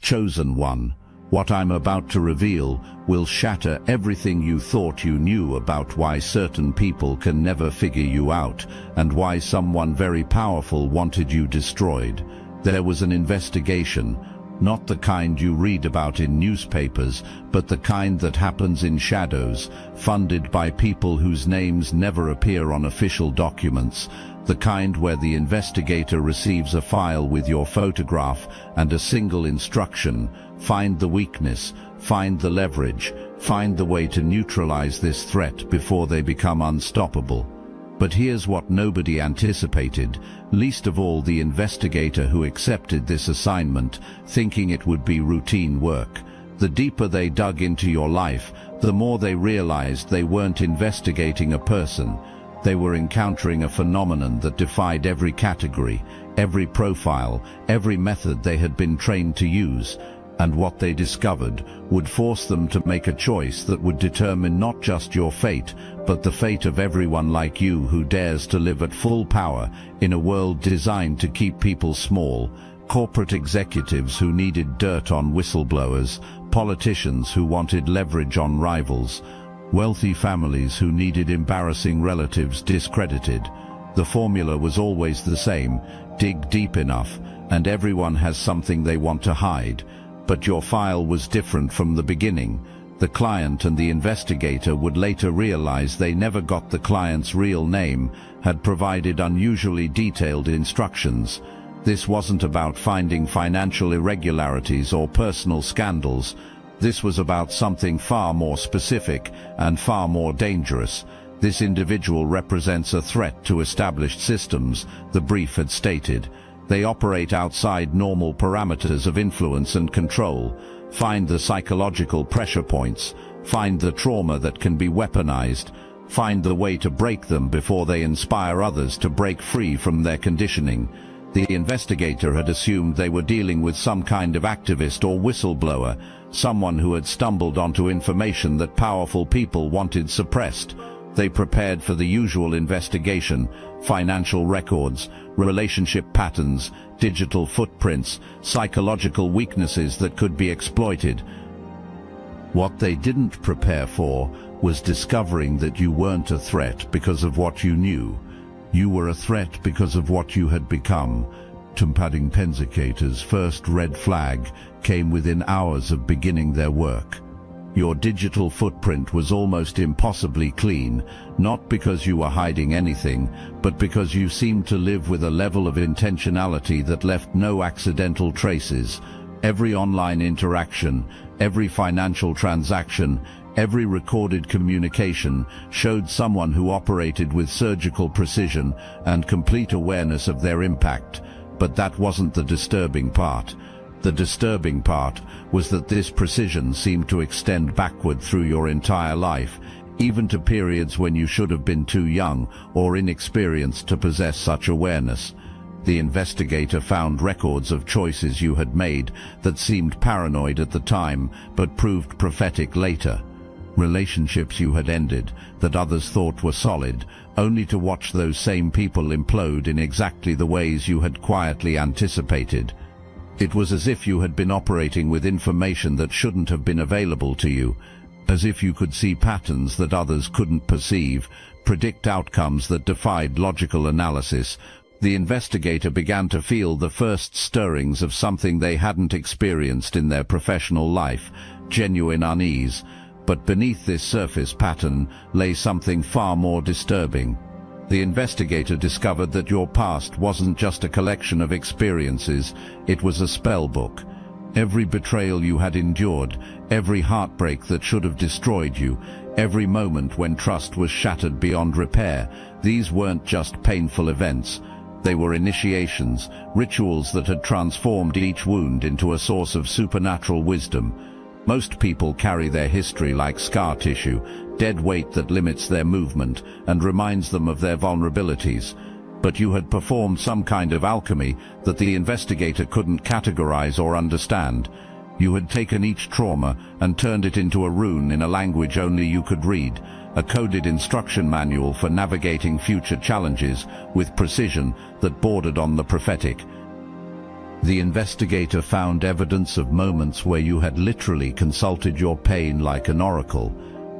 Chosen one, what I'm about to reveal will shatter everything you thought you knew about why certain people can never figure you out and why someone very powerful wanted you destroyed. There was an investigation, not the kind you read about in newspapers, but the kind that happens in shadows, funded by people whose names never appear on official documents, the kind where the investigator receives a file with your photograph and a single instruction: find the weakness, find the leverage, find the way to neutralize this threat before they become unstoppable. But here's what nobody anticipated, least of all the investigator who accepted this assignment, thinking it would be routine work. The deeper they dug into your life, the more they realized they weren't investigating a person. They were encountering a phenomenon that defied every category, every profile, every method they had been trained to use. And what they discovered would force them to make a choice that would determine not just your fate, but the fate of everyone like you who dares to live at full power in a world designed to keep people small. Corporate executives who needed dirt on whistleblowers, politicians who wanted leverage on rivals, wealthy families who needed embarrassing relatives discredited. The formula was always the same: dig deep enough, and everyone has something they want to hide. But your file was different from the beginning. The client and the investigator would later realize they never got the client's real name, had provided unusually detailed instructions. This wasn't about finding financial irregularities or personal scandals. This was about something far more specific and far more dangerous. This individual represents a threat to established systems, the brief had stated. They operate outside normal parameters of influence and control. Find the psychological pressure points. Find the trauma that can be weaponized. Find the way to break them before they inspire others to break free from their conditioning. The investigator had assumed they were dealing with some kind of activist or whistleblower, someone who had stumbled onto information that powerful people wanted suppressed. They prepared for the usual investigation: financial records, relationship patterns, digital footprints, psychological weaknesses that could be exploited. What they didn't prepare for was discovering that you weren't a threat because of what you knew. You were a threat because of what you had become. Tumpading Penzicator's first red flag came within hours of beginning their work. Your digital footprint was almost impossibly clean, not because you were hiding anything, but because you seemed to live with a level of intentionality that left no accidental traces. Every online interaction, every financial transaction, every recorded communication showed someone who operated with surgical precision and complete awareness of their impact. But that wasn't the disturbing part. The disturbing part was that this precision seemed to extend backward through your entire life, even to periods when you should have been too young or inexperienced to possess such awareness. The investigator found records of choices you had made that seemed paranoid at the time but proved prophetic later. Relationships you had ended that others thought were solid, only to watch those same people implode in exactly the ways you had quietly anticipated. It was as if you had been operating with information that shouldn't have been available to you, as if you could see patterns that others couldn't perceive, predict outcomes that defied logical analysis. The investigator began to feel the first stirrings of something they hadn't experienced in their professional life: genuine unease. But beneath this surface pattern lay something far more disturbing. The investigator discovered that your past wasn't just a collection of experiences, it was a spell book. Every betrayal you had endured, every heartbreak that should have destroyed you, every moment when trust was shattered beyond repair, these weren't just painful events. They were initiations, rituals that had transformed each wound into a source of supernatural wisdom. Most people carry their history like scar tissue, dead weight that limits their movement and reminds them of their vulnerabilities. But you had performed some kind of alchemy that the investigator couldn't categorize or understand. You had taken each trauma and turned it into a rune in a language only you could read, a coded instruction manual for navigating future challenges with precision that bordered on the prophetic. The investigator found evidence of moments where you had literally consulted your pain like an oracle.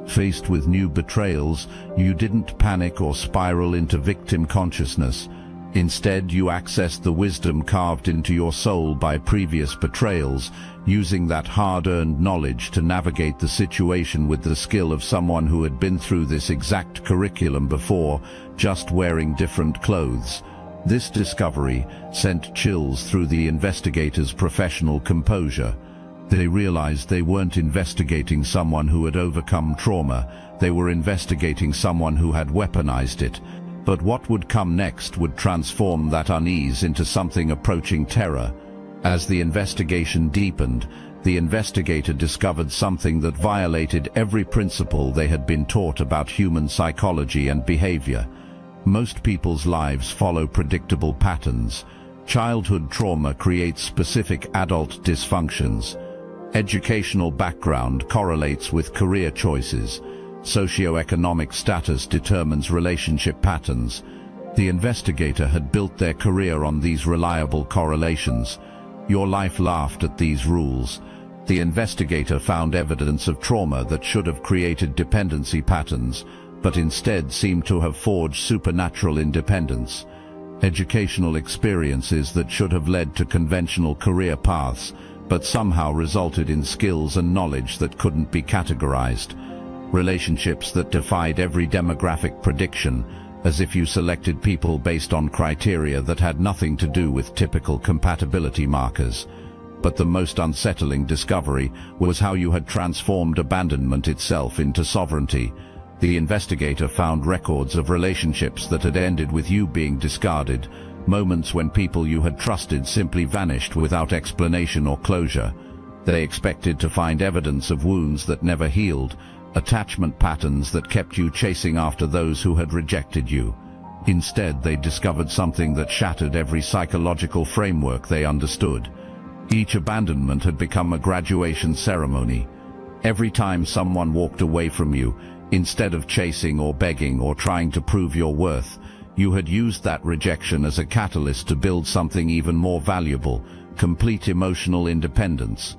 Faced with new betrayals, you didn't panic or spiral into victim consciousness. Instead, you accessed the wisdom carved into your soul by previous betrayals, using that hard-earned knowledge to navigate the situation with the skill of someone who had been through this exact curriculum before, just wearing different clothes. This discovery sent chills through the investigator's professional composure. They realized they weren't investigating someone who had overcome trauma, they were investigating someone who had weaponized it. But what would come next would transform that unease into something approaching terror. As the investigation deepened, the investigator discovered something that violated every principle they had been taught about human psychology and behavior. Most people's lives follow predictable patterns. Childhood trauma creates specific adult dysfunctions. Educational background correlates with career choices. Socioeconomic status determines relationship patterns. The investigator had built their career on these reliable correlations. Your life laughed at these rules. The investigator found evidence of trauma that should have created dependency patterns, but instead seemed to have forged supernatural independence. Educational experiences that should have led to conventional career paths, but somehow resulted in skills and knowledge that couldn't be categorized. Relationships that defied every demographic prediction, as if you selected people based on criteria that had nothing to do with typical compatibility markers. But the most unsettling discovery was how you had transformed abandonment itself into sovereignty. The investigator found records of relationships that had ended with you being discarded, moments when people you had trusted simply vanished without explanation or closure. They expected to find evidence of wounds that never healed, attachment patterns that kept you chasing after those who had rejected you. Instead, they discovered something that shattered every psychological framework they understood. Each abandonment had become a graduation ceremony. Every time someone walked away from you, instead of chasing or begging or trying to prove your worth, you had used that rejection as a catalyst to build something even more valuable: complete emotional independence.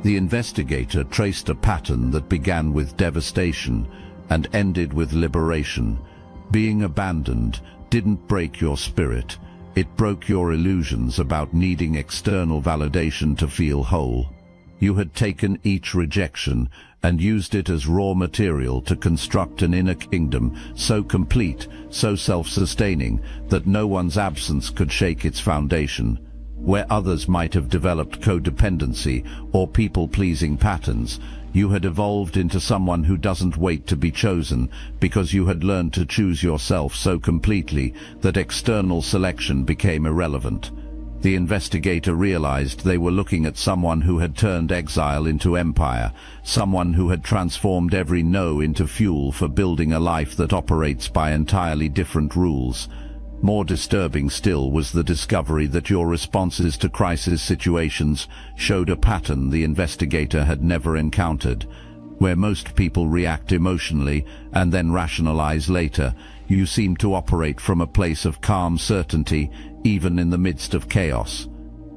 The investigator traced a pattern that began with devastation and ended with liberation. Being abandoned didn't break your spirit. It broke your illusions about needing external validation to feel whole. You had taken each rejection and used it as raw material to construct an inner kingdom so complete, so self-sustaining, that no one's absence could shake its foundation. Where others might have developed codependency or people-pleasing patterns, you had evolved into someone who doesn't wait to be chosen, because you had learned to choose yourself so completely that external selection became irrelevant. The investigator realized they were looking at someone who had turned exile into empire, someone who had transformed every no into fuel for building a life that operates by entirely different rules. More disturbing still was the discovery that your responses to crisis situations showed a pattern the investigator had never encountered. Where most people react emotionally and then rationalize later, you seem to operate from a place of calm certainty, even in the midst of chaos.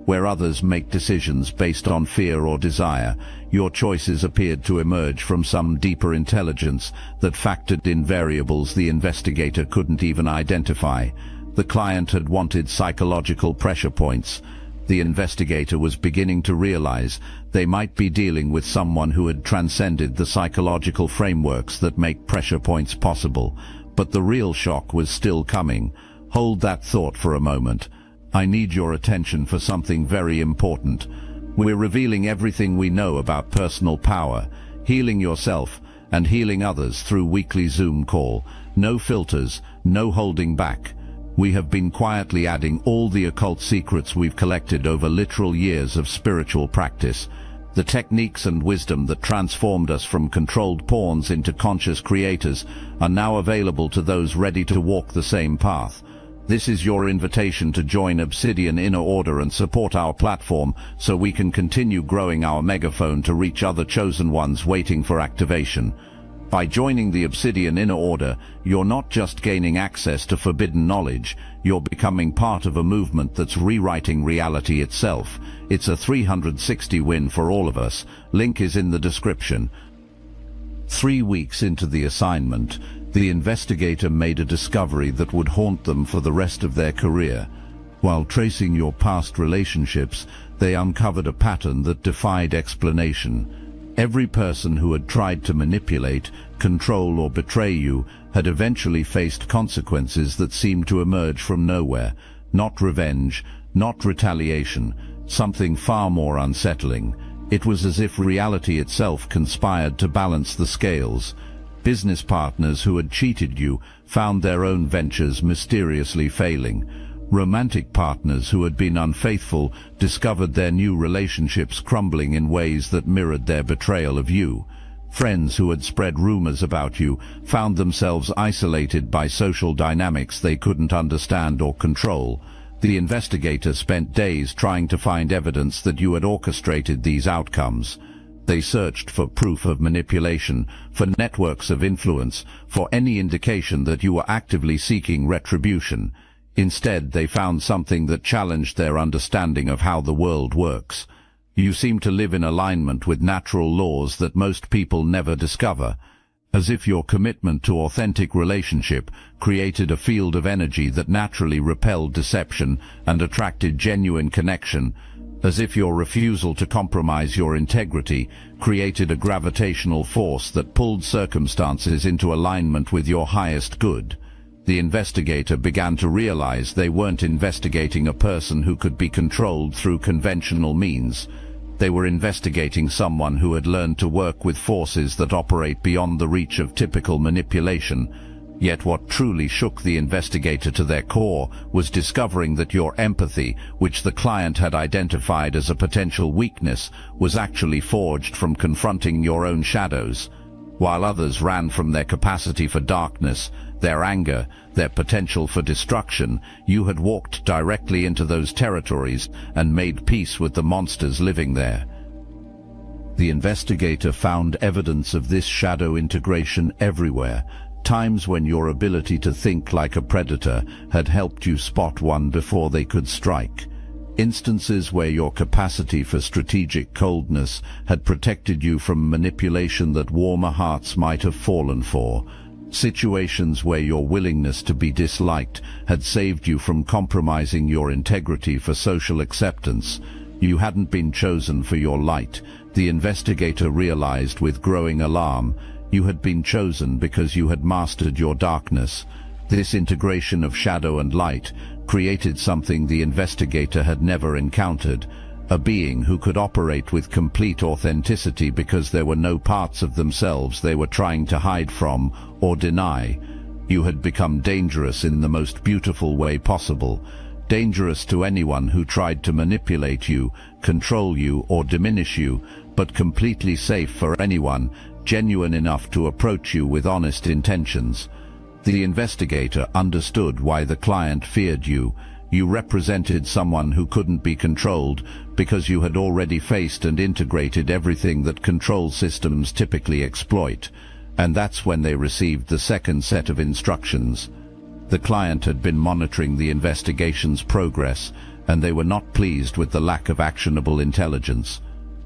Where others make decisions based on fear or desire, your choices appeared to emerge from some deeper intelligence that factored in variables the investigator couldn't even identify. The client had wanted psychological pressure points. The investigator was beginning to realize they might be dealing with someone who had transcended the psychological frameworks that make pressure points possible. But the real shock was still coming. Hold that thought for a moment. I need your attention for something very important. We're revealing everything we know about personal power, healing yourself and healing others through weekly Zoom call. No filters, no holding back. We have been quietly adding all the occult secrets we've collected over literal years of spiritual practice. The techniques and wisdom that transformed us from controlled pawns into conscious creators are now available to those ready to walk the same path. This is your invitation to join Obsidian Inner Order and support our platform so we can continue growing our megaphone to reach other chosen ones waiting for activation. By joining the Obsidian Inner Order, you're not just gaining access to forbidden knowledge, you're becoming part of a movement that's rewriting reality itself. It's a 360 win for all of us. Link is in the description. 3 weeks into the assignment, the investigator made a discovery that would haunt them for the rest of their career. While tracing your past relationships, they uncovered a pattern that defied explanation. Every person who had tried to manipulate, control or betray you had eventually faced consequences that seemed to emerge from nowhere. Not revenge, not retaliation, something far more unsettling. It was as if reality itself conspired to balance the scales. Business partners who had cheated you found their own ventures mysteriously failing. Romantic partners who had been unfaithful discovered their new relationships crumbling in ways that mirrored their betrayal of you. Friends who had spread rumors about you found themselves isolated by social dynamics they couldn't understand or control. The investigator spent days trying to find evidence that you had orchestrated these outcomes. They searched for proof of manipulation, for networks of influence, for any indication that you were actively seeking retribution. Instead, they found something that challenged their understanding of how the world works. You seem to live in alignment with natural laws that most people never discover, as if your commitment to authentic relationship created a field of energy that naturally repelled deception and attracted genuine connection, as if your refusal to compromise your integrity created a gravitational force that pulled circumstances into alignment with your highest good. The investigator began to realize they weren't investigating a person who could be controlled through conventional means. They were investigating someone who had learned to work with forces that operate beyond the reach of typical manipulation. Yet what truly shook the investigator to their core was discovering that your empathy, which the client had identified as a potential weakness, was actually forged from confronting your own shadows. While others ran from their capacity for darkness, their anger, their potential for destruction, you had walked directly into those territories and made peace with the monsters living there. The investigator found evidence of this shadow integration everywhere, times when your ability to think like a predator had helped you spot one before they could strike. Instances where your capacity for strategic coldness had protected you from manipulation that warmer hearts might have fallen for. Situations where your willingness to be disliked had saved you from compromising your integrity for social acceptance. You hadn't been chosen for your light, the investigator realized with growing alarm. You had been chosen because you had mastered your darkness. This integration of shadow and light created something the investigator had never encountered, a being who could operate with complete authenticity because there were no parts of themselves they were trying to hide from or deny. You had become dangerous in the most beautiful way possible, dangerous to anyone who tried to manipulate you, control you, or diminish you, but completely safe for anyone genuine enough to approach you with honest intentions. The investigator understood why the client feared you. You represented someone who couldn't be controlled because you had already faced and integrated everything that control systems typically exploit. And that's when they received the second set of instructions. The client had been monitoring the investigation's progress, and they were not pleased with the lack of actionable intelligence.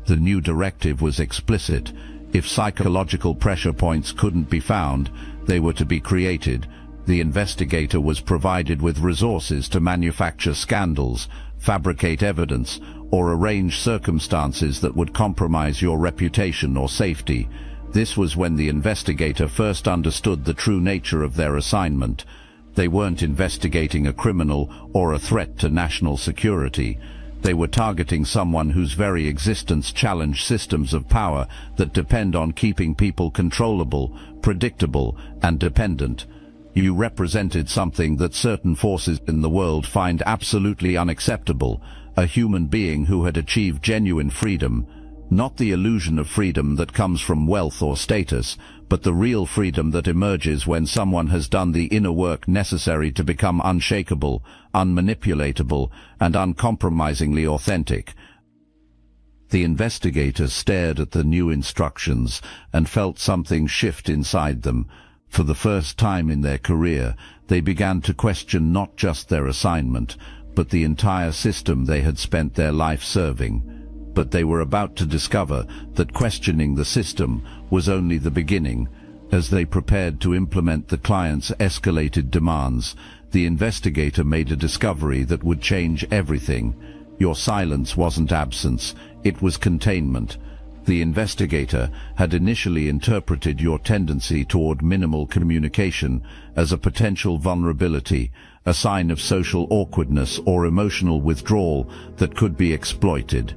The new directive was explicit. If psychological pressure points couldn't be found, they were to be created. The investigator was provided with resources to manufacture scandals, fabricate evidence, or arrange circumstances that would compromise your reputation or safety. This was when the investigator first understood the true nature of their assignment. They weren't investigating a criminal or a threat to national security. They were targeting someone whose very existence challenged systems of power that depend on keeping people controllable, predictable, and dependent. You represented something that certain forces in the world find absolutely unacceptable, a human being who had achieved genuine freedom. Not the illusion of freedom that comes from wealth or status, but the real freedom that emerges when someone has done the inner work necessary to become unshakable, unmanipulatable, and uncompromisingly authentic. The investigator stared at the new instructions and felt something shift inside them. For the first time in their career, they began to question not just their assignment, but the entire system they had spent their life serving. But they were about to discover that questioning the system was only the beginning. As they prepared to implement the client's escalated demands, the investigator made a discovery that would change everything. Your silence wasn't absence, it was containment. The investigator had initially interpreted your tendency toward minimal communication as a potential vulnerability, a sign of social awkwardness or emotional withdrawal that could be exploited.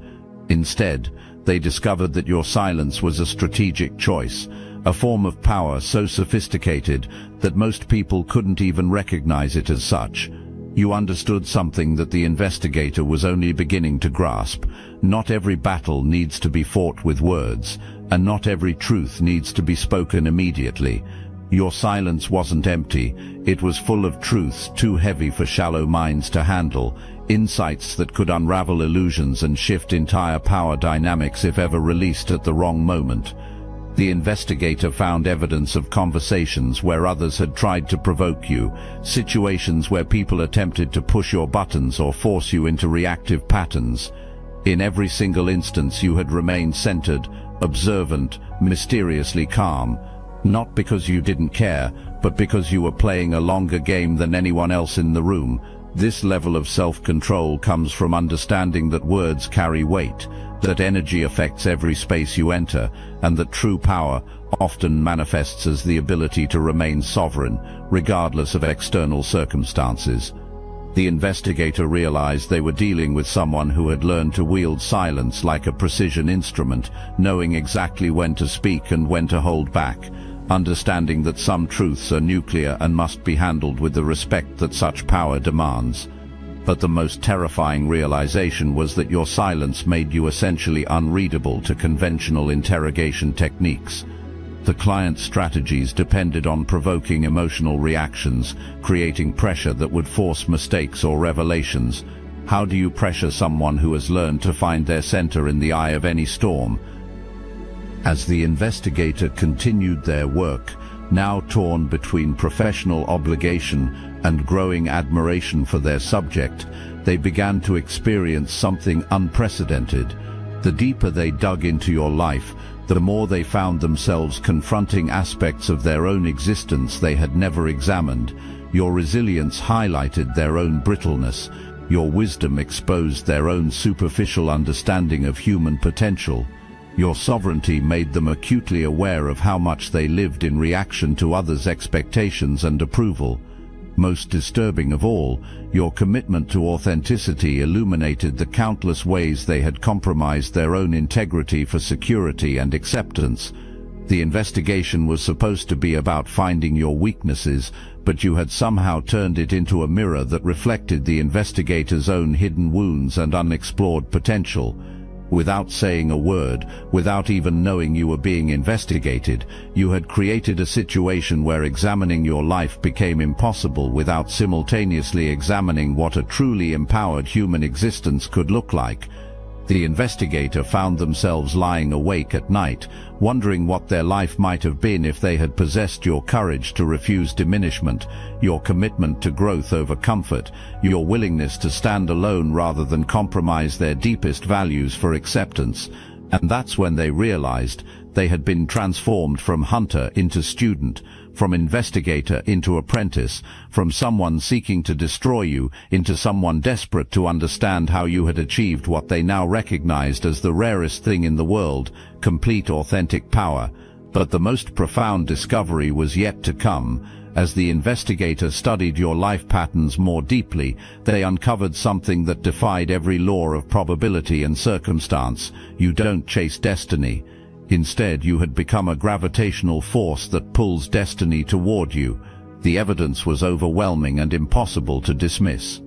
Instead, they discovered that your silence was a strategic choice, a form of power so sophisticated that most people couldn't even recognize it as such. You understood something that the investigator was only beginning to grasp. Not every battle needs to be fought with words, and not every truth needs to be spoken immediately. Your silence wasn't empty, it was full of truths too heavy for shallow minds to handle, insights that could unravel illusions and shift entire power dynamics if ever released at the wrong moment. The investigator found evidence of conversations where others had tried to provoke you, situations where people attempted to push your buttons or force you into reactive patterns. In every single instance you had remained centered, observant, mysteriously calm, not because you didn't care, but because you were playing a longer game than anyone else in the room. This level of self-control comes from understanding that words carry weight, that energy affects every space you enter, and that true power often manifests as the ability to remain sovereign, regardless of external circumstances. The investigator realized they were dealing with someone who had learned to wield silence like a precision instrument, knowing exactly when to speak and when to hold back, understanding that some truths are nuclear and must be handled with the respect that such power demands. But the most terrifying realization was that your silence made you essentially unreadable to conventional interrogation techniques. The client's strategies depended on provoking emotional reactions, creating pressure that would force mistakes or revelations. How do you pressure someone who has learned to find their center in the eye of any storm? As the investigator continued their work, now torn between professional obligation and growing admiration for their subject, they began to experience something unprecedented. The deeper they dug into your life, the more they found themselves confronting aspects of their own existence they had never examined. Your resilience highlighted their own brittleness. Your wisdom exposed their own superficial understanding of human potential. Your sovereignty made them acutely aware of how much they lived in reaction to others' expectations and approval. Most disturbing of all, your commitment to authenticity illuminated the countless ways they had compromised their own integrity for security and acceptance. The investigation was supposed to be about finding your weaknesses, but you had somehow turned it into a mirror that reflected the investigator's own hidden wounds and unexplored potential. Without saying a word, without even knowing you were being investigated, you had created a situation where examining your life became impossible without simultaneously examining what a truly empowered human existence could look like. The investigator found themselves lying awake at night, wondering what their life might have been if they had possessed your courage to refuse diminishment, your commitment to growth over comfort, your willingness to stand alone rather than compromise their deepest values for acceptance. And that's when they realized they had been transformed from hunter into student, from investigator into apprentice, from someone seeking to destroy you into someone desperate to understand how you had achieved what they now recognized as the rarest thing in the world, complete authentic power. But the most profound discovery was yet to come. As the investigator studied your life patterns more deeply, they uncovered something that defied every law of probability and circumstance. You don't chase destiny. Instead, you had become a gravitational force that pulls destiny toward you. The evidence was overwhelming and impossible to dismiss.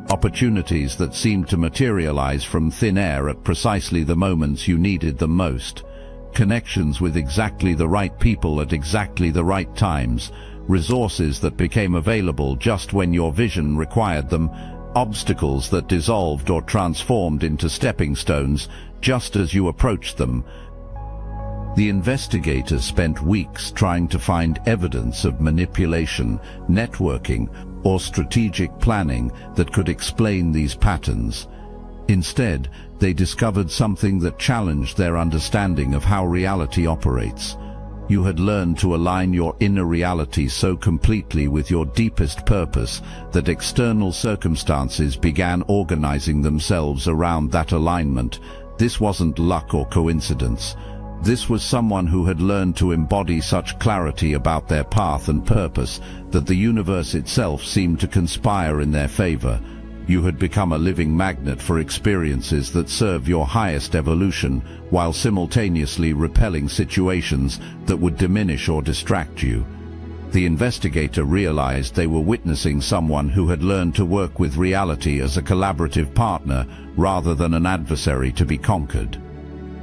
Opportunities that seemed to materialize from thin air at precisely the moments you needed them most. Connections with exactly the right people at exactly the right times. Resources that became available just when your vision required them. obstacles that dissolved or transformed into stepping stones just as you approached them. The investigator spent weeks trying to find evidence of manipulation, networking, or strategic planning that could explain these patterns. Instead, they discovered something that challenged their understanding of how reality operates. You had learned to align your inner reality so completely with your deepest purpose that external circumstances began organizing themselves around that alignment. This wasn't luck or coincidence. This was someone who had learned to embody such clarity about their path and purpose that the universe itself seemed to conspire in their favor. You had become a living magnet for experiences that serve your highest evolution, while simultaneously repelling situations that would diminish or distract you. The investigator realized they were witnessing someone who had learned to work with reality as a collaborative partner rather than an adversary to be conquered.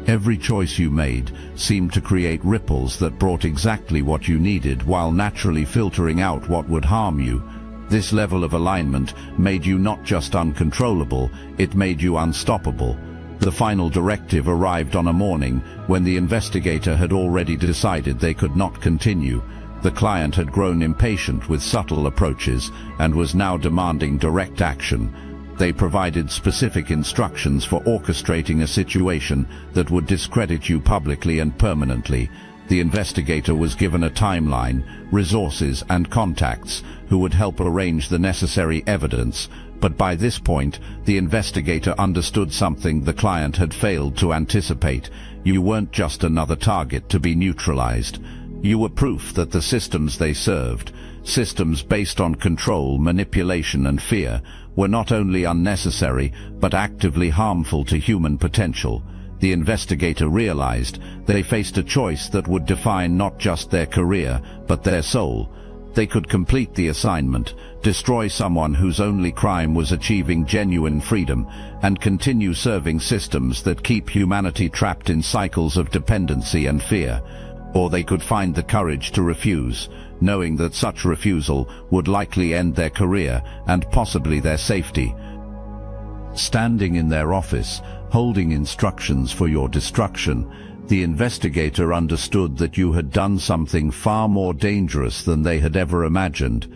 Every choice you made seemed to create ripples that brought exactly what you needed while naturally filtering out what would harm you. This level of alignment made you not just uncontrollable, it made you unstoppable. The final directive arrived on a morning when the investigator had already decided they could not continue. The client had grown impatient with subtle approaches and was now demanding direct action. They provided specific instructions for orchestrating a situation that would discredit you publicly and permanently. The investigator was given a timeline, resources, and contacts who would help arrange the necessary evidence, but by this point, the investigator understood something the client had failed to anticipate. You weren't just another target to be neutralized. You were proof that the systems they served, systems based on control, manipulation, and fear, were not only unnecessary, but actively harmful to human potential. The investigator realized they faced a choice that would define not just their career, but their soul. They could complete the assignment, destroy someone whose only crime was achieving genuine freedom, and continue serving systems that keep humanity trapped in cycles of dependency and fear. Or they could find the courage to refuse, knowing that such refusal would likely end their career and possibly their safety. Standing in their office, holding instructions for your destruction, the investigator understood that you had done something far more dangerous than they had ever imagined.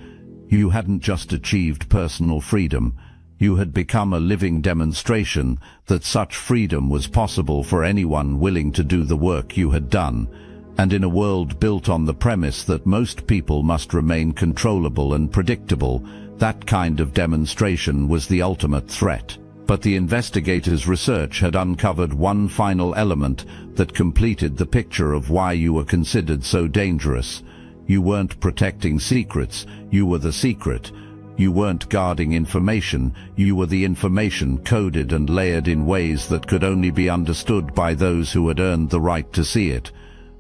You hadn't just achieved personal freedom. You had become a living demonstration that such freedom was possible for anyone willing to do the work you had done. And in a world built on the premise that most people must remain controllable and predictable, that kind of demonstration was the ultimate threat. But the investigator's research had uncovered one final element that completed the picture of why you were considered so dangerous. You weren't protecting secrets, you were the secret. You weren't guarding information, you were the information coded and layered in ways that could only be understood by those who had earned the right to see it.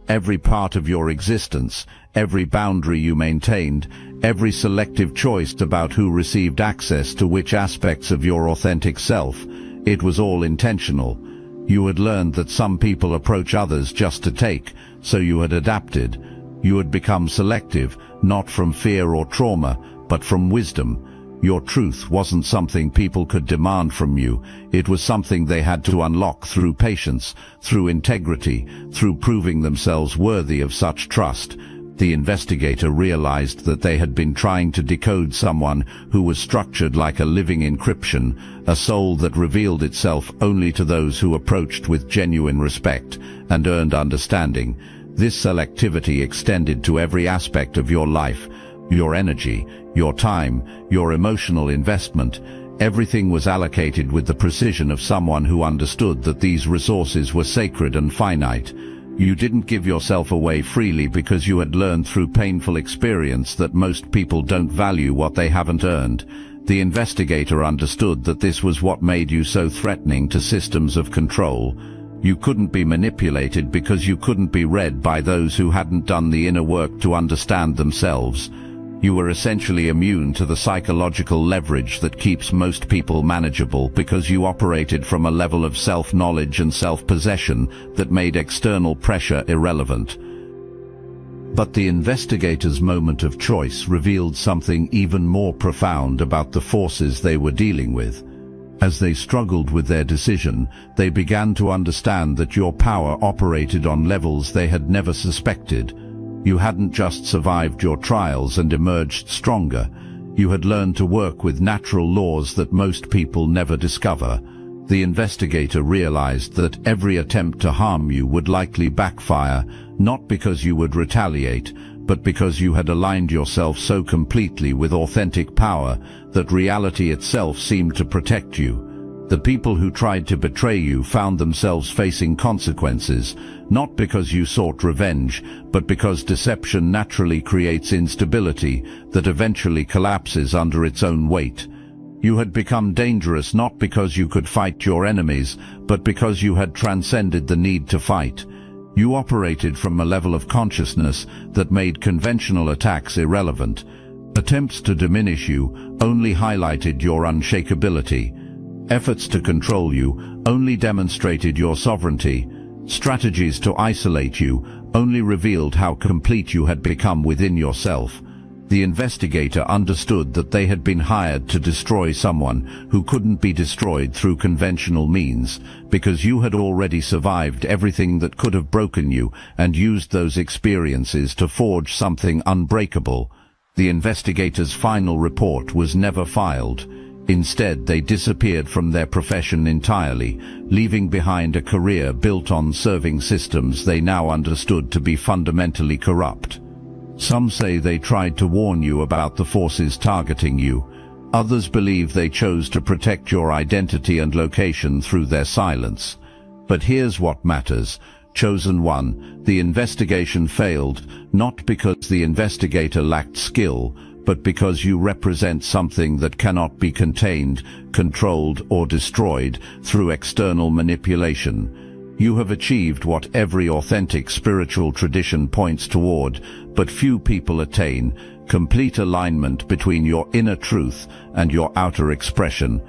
Every part of your existence, every boundary you maintained, every selective choice about who received access to which aspects of your authentic self, it was all intentional. You had learned that some people approach others just to take, so you had adapted. You had become selective, not from fear or trauma, but from wisdom. Your truth wasn't something people could demand from you. It was something they had to unlock through patience, through integrity, through proving themselves worthy of such trust. The investigator realized that they had been trying to decode someone who was structured like a living encryption, a soul that revealed itself only to those who approached with genuine respect and earned understanding. This selectivity extended to every aspect of your life, your energy, your time, your emotional investment. Everything was allocated with the precision of someone who understood that these resources were sacred and finite. You didn't give yourself away freely because you had learned through painful experience that most people don't value what they haven't earned. The investigator understood that this was what made you so threatening to systems of control. You couldn't be manipulated because you couldn't be read by those who hadn't done the inner work to understand themselves. You were essentially immune to the psychological leverage that keeps most people manageable because you operated from a level of self-knowledge and self-possession that made external pressure irrelevant. But the investigator's moment of choice revealed something even more profound about the forces they were dealing with. As they struggled with their decision, they began to understand that your power operated on levels they had never suspected. You hadn't just survived your trials and emerged stronger. You had learned to work with natural laws that most people never discover. The investigator realized that every attempt to harm you would likely backfire, not because you would retaliate, but because you had aligned yourself so completely with authentic power that reality itself seemed to protect you. The people who tried to betray you found themselves facing consequences, not because you sought revenge, but because deception naturally creates instability that eventually collapses under its own weight. You had become dangerous not because you could fight your enemies, but because you had transcended the need to fight. You operated from a level of consciousness that made conventional attacks irrelevant. Attempts to diminish you only highlighted your unshakability. Efforts to control you only demonstrated your sovereignty. Strategies to isolate you only revealed how complete you had become within yourself. The investigator understood that they had been hired to destroy someone who couldn't be destroyed through conventional means, because you had already survived everything that could have broken you and used those experiences to forge something unbreakable. The investigator's final report was never filed. Instead, they disappeared from their profession entirely, leaving behind a career built on serving systems they now understood to be fundamentally corrupt. Some say they tried to warn you about the forces targeting you. Others believe they chose to protect your identity and location through their silence. But here's what matters. Chosen one, the investigation failed, not because the investigator lacked skill, but because you represent something that cannot be contained, controlled, or destroyed through external manipulation. You have achieved what every authentic spiritual tradition points toward, but few people attain: complete alignment between your inner truth and your outer expression.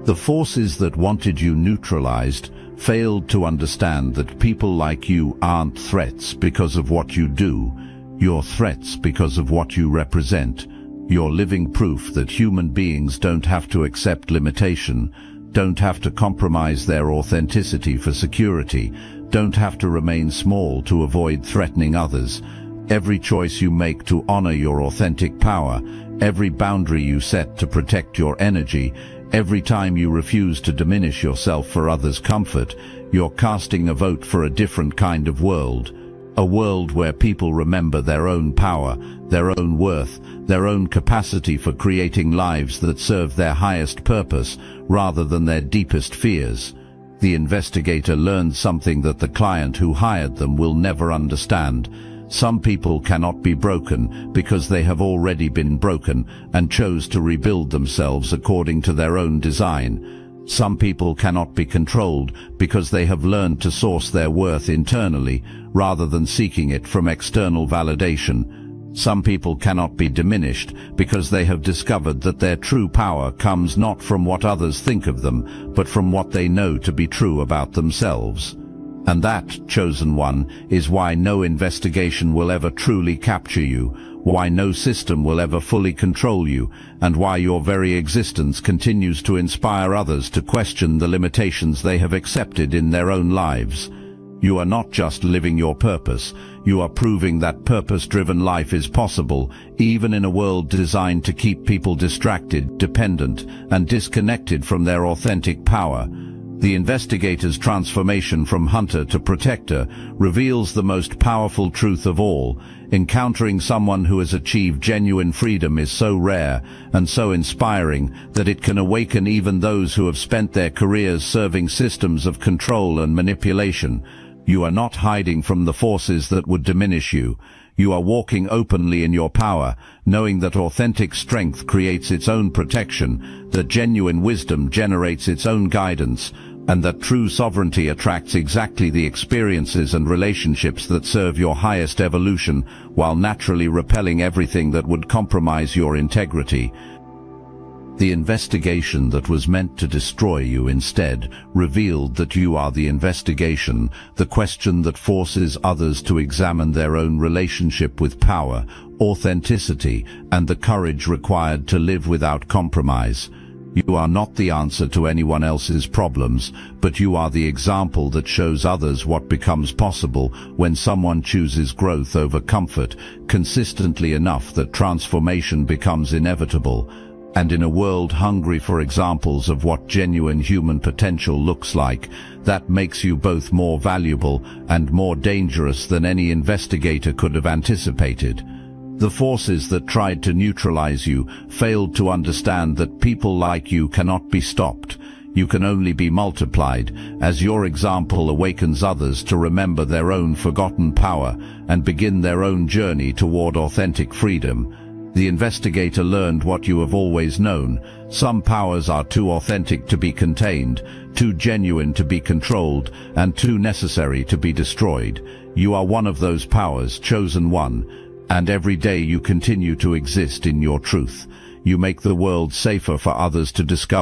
The forces that wanted you neutralized failed to understand that people like you aren't threats because of what you do. You're threats because of what you represent. You're living proof that human beings don't have to accept limitation, don't have to compromise their authenticity for security, don't have to remain small to avoid threatening others. Every choice you make to honor your authentic power, every boundary you set to protect your energy, every time you refuse to diminish yourself for others' comfort, you're casting a vote for a different kind of world. A world where people remember their own power, their own worth, their own capacity for creating lives that serve their highest purpose rather than their deepest fears. The investigator learned something that the client who hired them will never understand. Some people cannot be broken because they have already been broken and chose to rebuild themselves according to their own design. Some people cannot be controlled because they have learned to source their worth internally rather than seeking it from external validation. Some people cannot be diminished because they have discovered that their true power comes not from what others think of them, but from what they know to be true about themselves. And that, chosen one, is why no investigation will ever truly capture you, why no system will ever fully control you, and why your very existence continues to inspire others to question the limitations they have accepted in their own lives. You are not just living your purpose, you are proving that purpose-driven life is possible, even in a world designed to keep people distracted, dependent, and disconnected from their authentic power. The investigator's transformation from hunter to protector reveals the most powerful truth of all. Encountering someone who has achieved genuine freedom is so rare and so inspiring that it can awaken even those who have spent their careers serving systems of control and manipulation. You are not hiding from the forces that would diminish you. You are walking openly in your power, knowing that authentic strength creates its own protection, that genuine wisdom generates its own guidance, and that true sovereignty attracts exactly the experiences and relationships that serve your highest evolution, while naturally repelling everything that would compromise your integrity. The investigation that was meant to destroy you instead revealed that you are the investigation, the question that forces others to examine their own relationship with power, authenticity, and the courage required to live without compromise. You are not the answer to anyone else's problems, but you are the example that shows others what becomes possible when someone chooses growth over comfort, consistently enough that transformation becomes inevitable. And in a world hungry for examples of what genuine human potential looks like, that makes you both more valuable and more dangerous than any investigator could have anticipated. The forces that tried to neutralize you failed to understand that people like you cannot be stopped. You can only be multiplied, as your example awakens others to remember their own forgotten power and begin their own journey toward authentic freedom. The investigator learned what you have always known. Some powers are too authentic to be contained, too genuine to be controlled, and too necessary to be destroyed. You are one of those powers, chosen one, and every day you continue to exist in your truth. You make the world safer for others to discover.